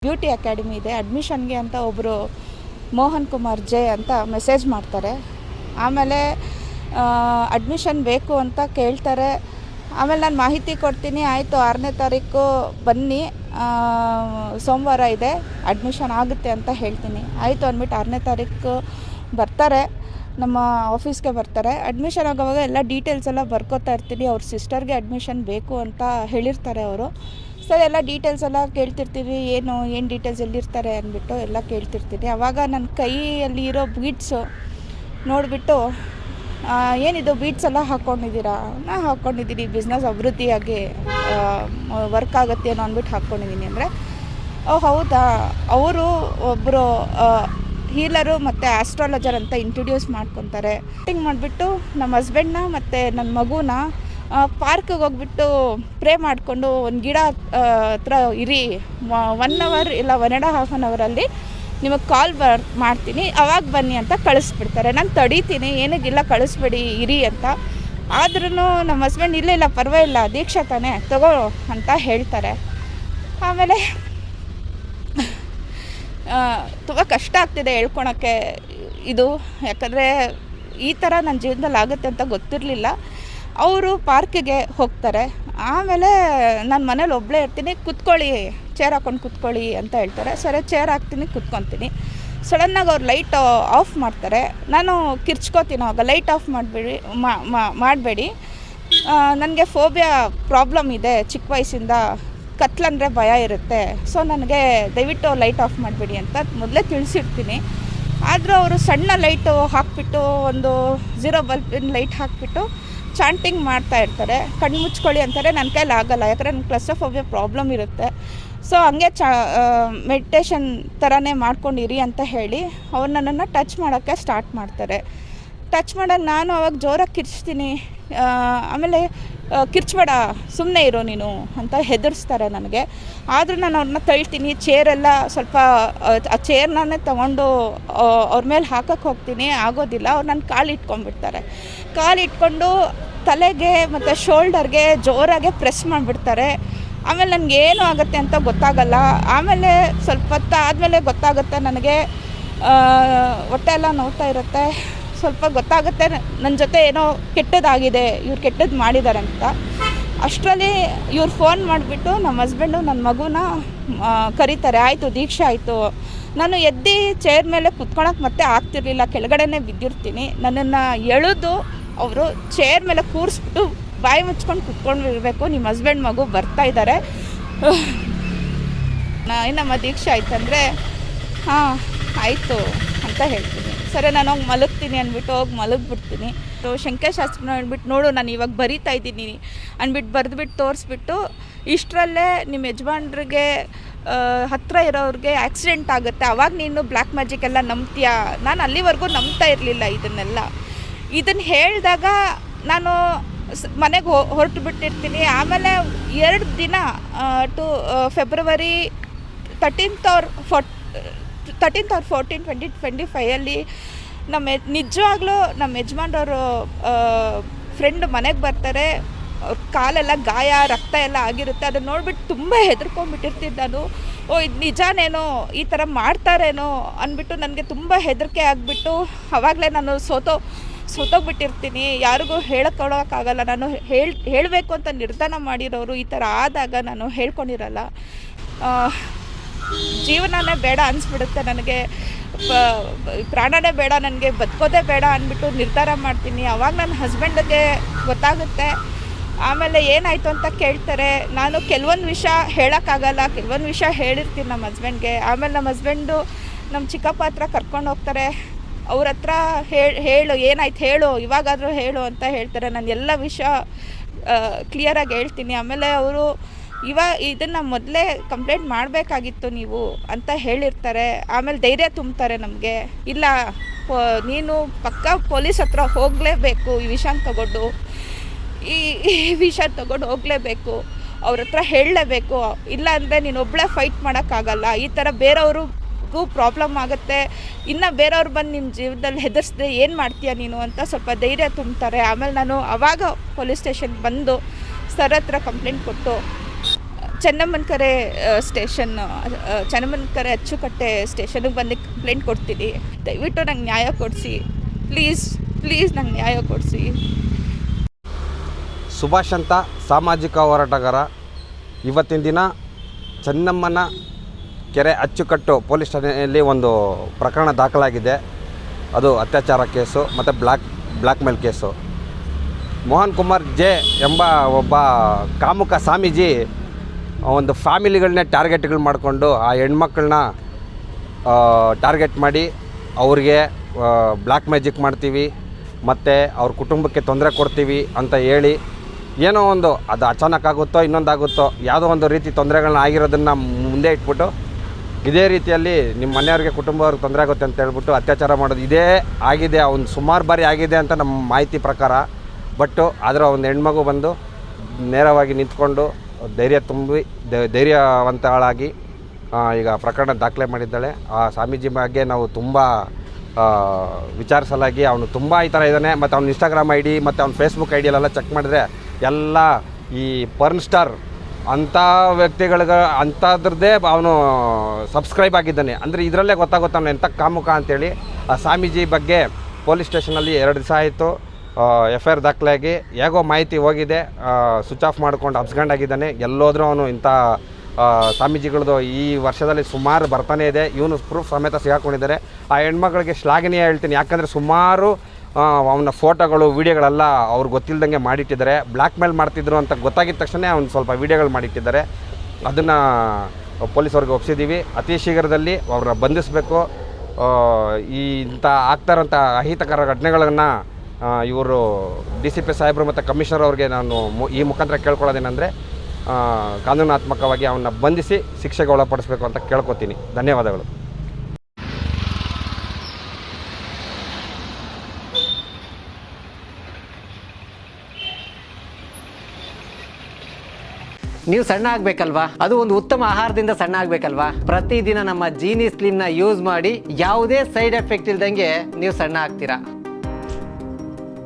Beauty academy ಇದೆ, ಅಡ್ಮಿಷನ್ಗೆ ಅಂತ ಒಬ್ಬರು ಮೋಹನ್ ಕುಮಾರ್ ಜೆ ಅಂತ ಮೆಸೇಜ್ ಮಾಡ್ತಾರೆ. ಆಮೇಲೆ ಅಡ್ಮಿಷನ್ ಬೇಕು ಅಂತ ಕೇಳ್ತಾರೆ. ಆಮೇಲೆ ನಾನು ಮಾಹಿತಿ ಕೊಡ್ತೀನಿ, ಆಯಿತು 6ನೇ ತಾರೀಕು ಬನ್ನಿ, ಸೋಮವಾರ ಇದೆ, ಅಡ್ಮಿಷನ್ ಆಗುತ್ತೆ ಅಂತ ಹೇಳ್ತೀನಿ. ಆಯಿತು ಅಂದ್ಬಿಟ್ಟು 6ನೇ ತಾರೀಕು ಬರ್ತಾರೆ, ನಮ್ಮ ಆಫೀಸ್ಗೆ ಬರ್ತಾರೆ. ಅಡ್ಮಿಷನ್ ಆಗೋವಾಗ ಎಲ್ಲ ಡೀಟೇಲ್ಸ್ ಎಲ್ಲ ಬರ್ಕೋತಾ ಇರ್ತೀನಿ. ಅವ್ರ ಸಿಸ್ಟರ್ಗೆ ಅಡ್ಮಿಷನ್ ಬೇಕು ಅಂತ ಹೇಳಿರ್ತಾರೆ ಅವರು. ಸರ್ ಎಲ್ಲ ಡೀಟೇಲ್ಸ್ ಎಲ್ಲ ಕೇಳ್ತಿರ್ತೀವಿ, ಏನು ಡೀಟೇಲ್ಸ್ ಎಲ್ಲಿರ್ತಾರೆ ಅಂದ್ಬಿಟ್ಟು ಎಲ್ಲ ಕೇಳ್ತಿರ್ತೀನಿ. ಆವಾಗ ನನ್ನ ಕೈಯಲ್ಲಿ ಇರೋ ಬೀಡ್ಸು ನೋಡಿಬಿಟ್ಟು, ಏನಿದು ಬೀಡ್ಸ್ ಎಲ್ಲ ಹಾಕ್ಕೊಂಡಿದ್ದೀರಾ? ನಾನು ಹಾಕ್ಕೊಂಡಿದ್ದೀನಿ, ಬಿಸ್ನೆಸ್ ಅಭಿವೃದ್ಧಿಯಾಗಿ ವರ್ಕ್ ಆಗುತ್ತೇನೋ ಅಂದ್ಬಿಟ್ಟು ಹಾಕ್ಕೊಂಡಿದ್ದೀನಿ ಅಂದರೆ, ಓ ಹೌದಾ, ಅವರು ಒಬ್ಬರು ಹೀಲರು ಮತ್ತು ಆಸ್ಟ್ರಾಲಜರ್ ಅಂತ ಇಂಟ್ರೊಡ್ಯೂಸ್ ಮಾಡ್ಕೊತಾರೆ. ಮೀಟಿಂಗ್ ಮಾಡಿಬಿಟ್ಟು ನಮ್ಮ ಹಸ್ಬೆಂಡ್ನ ಮತ್ತು ನನ್ನ ಮಗುನ ಪಾರ್ಕಿಗೆ ಹೋಗ್ಬಿಟ್ಟು ಪ್ರೇ ಮಾಡಿಕೊಂಡು ಒಂದು ಗಿಡ ಹತ್ರ ಇರಿ, 1 ಅವರ್ ಇಲ್ಲ 1.5 ಅವರಲ್ಲಿ ನಿಮಗೆ ಕಾಲ್ ಮಾಡ್ತೀನಿ, ಅವಾಗ ಬನ್ನಿ ಅಂತ ಕಳಿಸ್ಬಿಡ್ತಾರೆ. ನಾನು ತಡೀತೀನಿ, ಏನಿಗಿಲ್ಲ ಕಳಿಸ್ಬೇಡಿ, ಇರಿ ಅಂತ. ಆದ್ರೂ ನಮ್ಮ ಹಸ್ಬೆಂಡ್ ಇಲ್ಲ ಪರವಾಗಿಲ್ಲ, ದೀಕ್ಷಾ ತಾನೇ ತಗೋ ಅಂತ ಹೇಳ್ತಾರೆ. ಆಮೇಲೆ ತುಂಬ ಕಷ್ಟ ಆಗ್ತಿದೆ ಹೇಳ್ಕೊಳಕ್ಕೆ ಇದು, ಯಾಕಂದರೆ ಈ ಥರ ನನ್ನ ಜೀವನದಲ್ಲಿ ಆಗುತ್ತೆ ಅಂತ ಗೊತ್ತಿರಲಿಲ್ಲ. ಅವರು ಪಾರ್ಕಿಗೆ ಹೋಗ್ತಾರೆ. ಆಮೇಲೆ ನಾನು ಮನೇಲಿ ಒಬ್ಬಳೇ ಇರ್ತೀನಿ, ಕೂತ್ಕೊಳ್ಳಿ, ಚೇರ್ ಹಾಕ್ಕೊಂಡು ಕೂತ್ಕೊಳ್ಳಿ ಅಂತ ಹೇಳ್ತಾರೆ. ಸರಿ, ಚೇರ್ ಹಾಕ್ತೀನಿ, ಕೂತ್ಕೊತೀನಿ. ಸಡನ್ನಾಗಿ ಅವ್ರು ಲೈಟ್ ಆಫ್ ಮಾಡ್ತಾರೆ. ನಾನು ಕಿರ್ಚ್ಕೋತೀನಿ, ಆವಾಗ ಲೈಟ್ ಆಫ್ ಮಾಡಬೇಡಿ, ನನಗೆ ಫೋಬಿಯಾ ಪ್ರಾಬ್ಲಮ್ ಇದೆ, ಚಿಕ್ಕ ವಯಸ್ಸಿಂದ ಕತ್ಲಂದರೆ ಭಯ ಇರುತ್ತೆ, ಸೊ ನನಗೆ ದಯವಿಟ್ಟು ಲೈಟ್ ಆಫ್ ಮಾಡಬೇಡಿ ಅಂತ ಮೊದಲೇ ತಿಳಿಸಿರ್ತೀನಿ. ಆದರೂ ಅವರು ಸಣ್ಣ ಲೈಟು ಹಾಕಿಬಿಟ್ಟು, ಒಂದು 0 ಬಲ್ಬಿನ ಲೈಟ್ ಹಾಕಿಬಿಟ್ಟು ಚಾಂಟಿಂಗ್ ಮಾಡ್ತಾ ಇರ್ತಾರೆ. ಕಣ್ಣು ಮುಚ್ಕೊಳ್ಳಿ ಅಂತಾರೆ, ನನ್ನ ಕೈಲಿ ಆಗೋಲ್ಲ, ಯಾಕಂದರೆ ನನ್ನ ಕ್ಲಸ್ಟ್ರೋಫೋಬಿಯಾ ಪ್ರಾಬ್ಲಮ್ ಇರುತ್ತೆ. ಸೊ ಹಂಗೆ ಮೆಡಿಟೇಷನ್ ಥರನೇ ಮಾಡ್ಕೊಂಡಿರಿ ಅಂತ ಹೇಳಿ ಅವ್ರು ನನ್ನನ್ನು ಟಚ್ ಮಾಡೋಕ್ಕೆ ಸ್ಟಾರ್ಟ್ ಮಾಡ್ತಾರೆ. ಟಚ್ ಮಾಡೋದು ನಾನು ಅವಾಗ ಜೋರಾಗಿ ಕಿರ್ಚ್ತೀನಿ. ಆಮೇಲೆ ಕಿರ್ಚ್ಬೇಡ, ಸುಮ್ಮನೆ ಇರೋ ನೀನು ಅಂತ ಹೆದರ್ಸ್ತಾರೆ ನನಗೆ. ಆದರೂ ನಾನು ಅವ್ರನ್ನ ತಳ್ತೀನಿ. ಚೇರೆಲ್ಲ ಸ್ವಲ್ಪ ಆ ಚೇರ್ನೇ ತೊಗೊಂಡು ಅವ್ರ ಮೇಲೆ ಹಾಕಕ್ಕೆ ಹೋಗ್ತೀನಿ, ಆಗೋದಿಲ್ಲ. ಅವ್ರು ನನ್ನ ಕಾಲು ಇಟ್ಕೊಂಡ್ಬಿಡ್ತಾರೆ. ಕಾಲು ಇಟ್ಕೊಂಡು ತಲೆಗೆ ಮತ್ತು ಶೋಲ್ಡರ್ಗೆ ಜೋರಾಗೆ ಪ್ರೆಸ್ ಮಾಡಿಬಿಡ್ತಾರೆ. ಆಮೇಲೆ ನನಗೇನು ಆಗುತ್ತೆ ಅಂತ ಗೊತ್ತಾಗಲ್ಲ. ಆಮೇಲೆ ಸ್ವಲ್ಪ ಹೊತ್ತು ಆದಮೇಲೆ ಗೊತ್ತಾಗುತ್ತೆ ನನಗೆ, ಹೊಟ್ಟೆ ಎಲ್ಲ ನೋವ್ತಾ ಇರುತ್ತೆ. ಸ್ವಲ್ಪ ಗೊತ್ತಾಗುತ್ತೆ ನನ್ನ ಜೊತೆ ಏನೋ ಕೆಟ್ಟದಾಗಿದೆ, ಇವ್ರು ಕೆಟ್ಟದ್ದು ಮಾಡಿದ್ದಾರೆ ಅಂತ. ಅಷ್ಟರಲ್ಲಿ ಇವ್ರು ಫೋನ್ ಮಾಡಿಬಿಟ್ಟು ನಮ್ಮ ಹಸ್ಬೆಂಡು ನನ್ನ ಮಗುನ ಕರೀತಾರೆ. ಆಯಿತು ದೀಕ್ಷಾ ಆಯಿತು. ನಾನು ಎದ್ದು ಚೇರ್ ಮೇಲೆ ಕುತ್ಕೊಳಕ್ಕೆ ಮತ್ತೆ ಆಗ್ತಿರ್ಲಿಲ್ಲ, ಕೆಳಗಡೆನೇ ಬಿದ್ದಿರ್ತೀನಿ. ನನ್ನನ್ನು ಎಳೆದು ಅವರು ಚೇರ್ ಮೇಲೆ ಕೂರಿಸ್ಬಿಟ್ಟು ಬಾಯಿ ಮುಚ್ಕೊಂಡು ಕುತ್ಕೊಂಡಿರಬೇಕು, ನಿಮ್ಮ ಹಸ್ಬೆಂಡ್ ಮಗು ಬರ್ತಾ ಇದ್ದಾರೆ, ಏನಮ್ಮ ದೀಕ್ಷಾ ಆಯ್ತಂದರೆ ಹಾಂ ಆಯಿತು ಅಂತ ಹೇಳ್ತೀನಿ. ಸರಿ, ನಾನು ಹೋಗಿ ಮಲಗ್ತೀನಿ ಅಂದ್ಬಿಟ್ಟು ಹೋಗಿ ಮಲಗಿಬಿಡ್ತೀನಿ. ಶಂಖ್ಯಶಾಸ್ತ್ರ ಹೇಳ್ಬಿಟ್ಟು, ನೋಡು ನಾನು ಇವಾಗ ಬರಿತಾ ಇದ್ದೀನಿ ಅಂದ್ಬಿಟ್ಟು ಬರೆದ್ಬಿಟ್ಟು ತೋರಿಸ್ಬಿಟ್ಟು, ಇಷ್ಟರಲ್ಲೇ ನಿಮ್ಮ ಯಜಮಾನ್ರಿಗೆ ಹತ್ತಿರ ಇರೋರಿಗೆ ಆಕ್ಸಿಡೆಂಟ್ ಆಗುತ್ತೆ, ಆವಾಗ ನೀನು ಬ್ಲ್ಯಾಕ್ ಮ್ಯಾಜಿಕ್ ಎಲ್ಲ ನಂಬ್ತೀಯಾ? ನಾನು ಅಲ್ಲಿವರೆಗೂ ನಂಬ್ತಾ ಇರಲಿಲ್ಲ ಇದನ್ನು ಹೇಳಿದಾಗ ನಾನು ಮನೆಗೆ ಹೊರಟು ಬಿಟ್ಟಿರ್ತೀನಿ. ಆಮೇಲೆ 2 ದಿನ ಟು ಫೆಬ್ರವರಿ 13th or 14, 2025 ನಿಜವಾಗ್ಲೂ ನಮ್ಮ ಯಜಮಾನ್ರವರು ಫ್ರೆಂಡ್ ಮನೆಗೆ ಬರ್ತಾರೆ. ಅವ್ರ ಕಾಲೆಲ್ಲ ಗಾಯ, ರಕ್ತ ಎಲ್ಲ ಆಗಿರುತ್ತೆ. ಅದನ್ನು ನೋಡ್ಬಿಟ್ಟು ತುಂಬ ಹೆದರ್ಕೊಂಡ್ಬಿಟ್ಟಿರ್ತೀನಿ ನಾನು. ಓ ಇದು ನಿಜಾನೇನೋ, ಈ ಥರ ಮಾಡ್ತಾರೇನೋ ಅಂದ್ಬಿಟ್ಟು ನನಗೆ ತುಂಬ ಹೆದರಿಕೆ ಆಗಿಬಿಟ್ಟು ಆವಾಗಲೇ ನಾನು ಸೋತೋಗ್ಬಿಟ್ಟಿರ್ತೀನಿ. ಯಾರಿಗೂ ಹೇಳಕ್ಕೊಳಕ್ಕಾಗಲ್ಲ. ನಾನು ಹೇಳಬೇಕು ಅಂತ ನಿರ್ಧಾರ ಮಾಡಿರೋರು ಈ ಥರ ಆದಾಗ ನಾನು ಹೇಳ್ಕೊಂಡಿರಲ್ಲ. ಜೀವನನೇ ಬೇಡ ಅನಿಸ್ಬಿಡುತ್ತೆ ನನಗೆ, ಪ್ರಾಣನೇ ಬೇಡ ನನಗೆ, ಬದುಕೋದೇ ಬೇಡ ಅಂದ್ಬಿಟ್ಟು ನಿರ್ಧಾರ ಮಾಡ್ತೀನಿ. ಆವಾಗ ನನ್ನ ಹಸ್ಬೆಂಡಿಗೆ ಗೊತ್ತಾಗುತ್ತೆ. ಆಮೇಲೆ ಏನಾಯಿತು ಅಂತ ಕೇಳ್ತಾರೆ. ನಾನು ಕೆಲವೊಂದು ವಿಷಯ ಹೇಳೋಕ್ಕಾಗಲ್ಲ, ಕೆಲವೊಂದು ವಿಷಯ ಹೇಳಿರ್ತೀನಿ ನಮ್ಮ ಹಸ್ಬೆಂಡ್ಗೆ. ಆಮೇಲೆ ನಮ್ಮ ಹಸ್ಬೆಂಡು ನಮ್ಮ ಚಿಕ್ಕಪ್ಪ ಹತ್ರ ಕರ್ಕೊಂಡು ಹೋಗ್ತಾರೆ. ಅವ್ರ ಹತ್ರ ಹೇಳು ಏನಾಯ್ತು ಹೇಳು, ಇವಾಗಾದರೂ ಹೇಳು ಅಂತ ಹೇಳ್ತಾರೆ. ನಾನು ಎಲ್ಲ ವಿಷಯ ಕ್ಲಿಯರಾಗಿ ಹೇಳ್ತೀನಿ. ಆಮೇಲೆ ಅವರು ಇದನ್ನು ಮೊದಲೇ ಕಂಪ್ಲೇಂಟ್ ಮಾಡಬೇಕಾಗಿತ್ತು ನೀವು ಅಂತ ಹೇಳಿರ್ತಾರೆ. ಆಮೇಲೆ ಧೈರ್ಯ ತುಂಬ್ತಾರೆ ನಮಗೆ. ಇಲ್ಲ, ನೀನು ಪಕ್ಕಾ ಪೊಲೀಸ್ ಹತ್ರ ಹೋಗಲೇಬೇಕು, ಈ ವಿಷಯ ತಗೊಂಡು ಹೋಗಲೇಬೇಕು, ಅವ್ರ ಹತ್ರ ಹೇಳಲೇಬೇಕು. ಇಲ್ಲ ಅಂದರೆ ನೀನು ಒಬ್ಬಳೇ ಫೈಟ್ ಮಾಡೋಕ್ಕಾಗಲ್ಲ, ಈ ಥರ ಬೇರೆಯವ್ರಿಗೂ ಪ್ರಾಬ್ಲಮ್ ಆಗುತ್ತೆ, ಇನ್ನು ಬೇರೆಯವ್ರು ಬಂದು ನಿಮ್ಮ ಜೀವನದಲ್ಲಿ ಹೆದರ್ಸಿದ್ರೆ ಏನು ಮಾಡ್ತೀಯ ನೀನು ಅಂತ ಸ್ವಲ್ಪ ಧೈರ್ಯ ತುಂಬ್ತಾರೆ. ಆಮೇಲೆ ನಾನು ಆವಾಗ ಪೊಲೀಸ್ ಸ್ಟೇಷನ್ಗೆ ಬಂದು ಸರ್ ಹತ್ರ ಕಂಪ್ಲೇಂಟ್ ಕೊಟ್ಟು ಚೆನ್ನಮ್ಮನಕೆರೆ ಸ್ಟೇಷನ್ ಚೆನ್ನಮ್ಮನಕೆರೆ ಅಚ್ಚುಕಟ್ಟೆ ಸ್ಟೇಷನ್ಗೆ ಬಂದು ಕಂಪ್ಲೇಂಟ್ ಕೊಡ್ತೀನಿ. ದಯವಿಟ್ಟು ನಂಗೆ ನ್ಯಾಯ ಕೊಡಿಸಿ, ಪ್ಲೀಸ್ ನಂಗೆ ನ್ಯಾಯ ಕೊಡಿಸಿ. ಸುಭಾಷ್ ಅಂತ ಸಾಮಾಜಿಕ ಹೋರಾಟಗಾರ. ಇವತ್ತಿನ ದಿನ ಚೆನ್ನಮ್ಮನ ಕೆರೆ ಅಚ್ಚುಕಟ್ಟು ಪೊಲೀಸ್ ಠಾಣೆಯಲ್ಲಿ ಒಂದು ಪ್ರಕರಣ ದಾಖಲಾಗಿದೆ. ಅದು ಅತ್ಯಾಚಾರ ಕೇಸು ಮತ್ತು ಬ್ಲ್ಯಾಕ್ ಮೇಲ್ ಕೇಸು. ಮೋಹನ್ ಕುಮಾರ್ ಜೆ ಎಂಬ ಒಬ್ಬ ಕಾಮುಕ ಸ್ವಾಮೀಜಿ ಒಂದು ಫ್ಯಾಮಿಲಿಗಳನ್ನೇ ಟಾರ್ಗೆಟ್ಗಳು ಮಾಡಿಕೊಂಡು ಆ ಹೆಣ್ಮಕ್ಳನ್ನ ಟಾರ್ಗೆಟ್ ಮಾಡಿ ಅವ್ರಿಗೆ ಬ್ಲ್ಯಾಕ್ ಮ್ಯಾಜಿಕ್ ಮಾಡ್ತೀವಿ ಮತ್ತು ಅವ್ರ ಕುಟುಂಬಕ್ಕೆ ತೊಂದರೆ ಕೊಡ್ತೀವಿ ಅಂತ ಹೇಳಿ ಏನೋ ಒಂದು ಅದು ಅಚಾನಕ್ ಆಗುತ್ತೋ ಇನ್ನೊಂದಾಗುತ್ತೋ ಯಾವುದೋ ಒಂದು ರೀತಿ ತೊಂದರೆಗಳನ್ನ ಆಗಿರೋದನ್ನು ಮುಂದೆ ಇಟ್ಬಿಟ್ಟು ಇದೇ ರೀತಿಯಲ್ಲಿ ನಿಮ್ಮ ಮನೆಯವ್ರಿಗೆ ಕುಟುಂಬವ್ರಿಗೆ ತೊಂದರೆ ಆಗುತ್ತೆ ಅಂತ ಹೇಳ್ಬಿಟ್ಟು ಅತ್ಯಾಚಾರ ಮಾಡೋದು ಇದೇ ಆಗಿದೆ. ಅವ್ನು ಸುಮಾರು ಬಾರಿ ಆಗಿದೆ ಅಂತ ನಮ್ಮ ಮಾಹಿತಿ ಪ್ರಕಾರ. ಬಟ್ಟು ಆದರೆ ಒಂದು ಹೆಣ್ಮಗು ಬಂದು ನೇರವಾಗಿ ನಿಂತ್ಕೊಂಡು ಧೈರ್ಯವಂತಳಾಗಿ ಈಗ ಪ್ರಕರಣ ದಾಖಲೆ ಮಾಡಿದ್ದಾಳೆ. ಆ ಸ್ವಾಮೀಜಿ ಬಗ್ಗೆ ನಾವು ತುಂಬ ವಿಚಾರಿಸಲಾಗಿ ಅವನು ತುಂಬ ಈ ಥರ ಇದ್ದಾನೆ. ಮತ್ತು ಅವ್ನ ಇನ್ಸ್ಟಾಗ್ರಾಮ್ ಐ ಡಿ ಮತ್ತು ಅವ್ನ ಫೇಸ್ಬುಕ್ ಐ ಡಿಯಲ್ಲೆಲ್ಲ ಚೆಕ್ ಮಾಡಿದ್ರೆ ಎಲ್ಲ ಈ ಪರ್ನ್ ಸ್ಟಾರ್ ಅಂಥ ವ್ಯಕ್ತಿಗಳಿಗೆ ಅಂಥದ್ರದ್ದೇ ಅವನು ಸಬ್ಸ್ಕ್ರೈಬ್ ಆಗಿದ್ದಾನೆ. ಅಂದರೆ ಇದರಲ್ಲೇ ಗೊತ್ತಾಗುತ್ತೆ ಅವನು ಎಂಥ ಕಾಮುಕ ಅಂಥೇಳಿ. ಆ ಸ್ವಾಮೀಜಿ ಬಗ್ಗೆ ಪೊಲೀಸ್ ಸ್ಟೇಷನಲ್ಲಿ 2 ದಿವಸ ಆಯಿತು FIR ದಾಖಲಾಗಿ ಹೇಗೋ ಮಾಹಿತಿ ಹೋಗಿದೆ. ಸ್ವಿಚ್ ಆಫ್ ಮಾಡ್ಕೊಂಡು ಅಬ್ಸ್ಕೊಂಡಾಗಿದ್ದಾನೆ. ಎಲ್ಲೋದ್ರೂ ಅವನು ಇಂಥ ಸ್ವಾಮೀಜಿಗಳದ್ದು ಈ ವರ್ಷದಲ್ಲಿ ಸುಮಾರು ಬರ್ತಾನೆ ಇದೆ. ಇವನು ಪ್ರೂಫ್ ಸಮೇತ ಸಿಗಾಕೊಂಡಿದ್ದಾರೆ. ಆ ಹೆಣ್ಮಕ್ಳಿಗೆ ಶ್ಲಾಘನೀಯ ಹೇಳ್ತೀನಿ. ಯಾಕಂದರೆ ಸುಮಾರು ಅವನ ಫೋಟೋಗಳು ವೀಡಿಯೋಗಳೆಲ್ಲ ಅವ್ರಿಗೆ ಗೊತ್ತಿಲ್ಲದಂಗೆ ಮಾಡಿಟ್ಟಿದ್ದಾರೆ. ಬ್ಲ್ಯಾಕ್ ಮೇಲ್ ಮಾಡ್ತಿದ್ರು ಅಂತ ಗೊತ್ತಾಗಿದ್ದ ತಕ್ಷಣ ಅವ್ನು ಸ್ವಲ್ಪ ವೀಡಿಯೋಗಳು ಮಾಡಿಟ್ಟಿದ್ದಾರೆ. ಅದನ್ನು ಪೊಲೀಸವ್ರಿಗೆ ಒಪ್ಪಿಸಿದ್ದೀವಿ. ಅತಿ ಶೀಘ್ರದಲ್ಲಿ ಅವ್ರನ್ನ ಬಂಧಿಸಬೇಕು. ಇಂಥ ಆಗ್ತಾರಂಥ ಅಹಿತಕರ ಘಟನೆಗಳನ್ನು ಇವರು DCP ಸಾಹೇಬರು ಮತ್ತು ಕಮಿಷನರ್ ಅವ್ರಿಗೆ ನಾನು ಈ ಮುಖಾಂತರ ಕೇಳ್ಕೊಳ್ಳೋದೇನೆಂದರೆ ಕಾನೂನಾತ್ಮಕವಾಗಿ ಅವನ್ನ ಬಂಧಿಸಿ ಶಿಕ್ಷೆಗೆ ಒಳಪಡಿಸಬೇಕು ಅಂತ ಕೇಳ್ಕೊತೀನಿ. ಧನ್ಯವಾದಗಳು. ನೀವು ಸಣ್ಣ ಆಗಬೇಕಲ್ವಾ? ಅದು ಒಂದು ಉತ್ತಮ ಆಹಾರದಿಂದ ಸಣ್ಣ ಆಗಬೇಕಲ್ವಾ? ಪ್ರತಿದಿನ ನಮ್ಮ ಜೀನಿ ಸ್ಲಿಮ್ನ ಯೂಸ್ ಮಾಡಿ ಯಾವುದೇ ಸೈಡ್ ಎಫೆಕ್ಟ್ ಇಲ್ದಂಗೆ ನೀವು ಸಣ್ಣ ಆಗ್ತೀರಾ.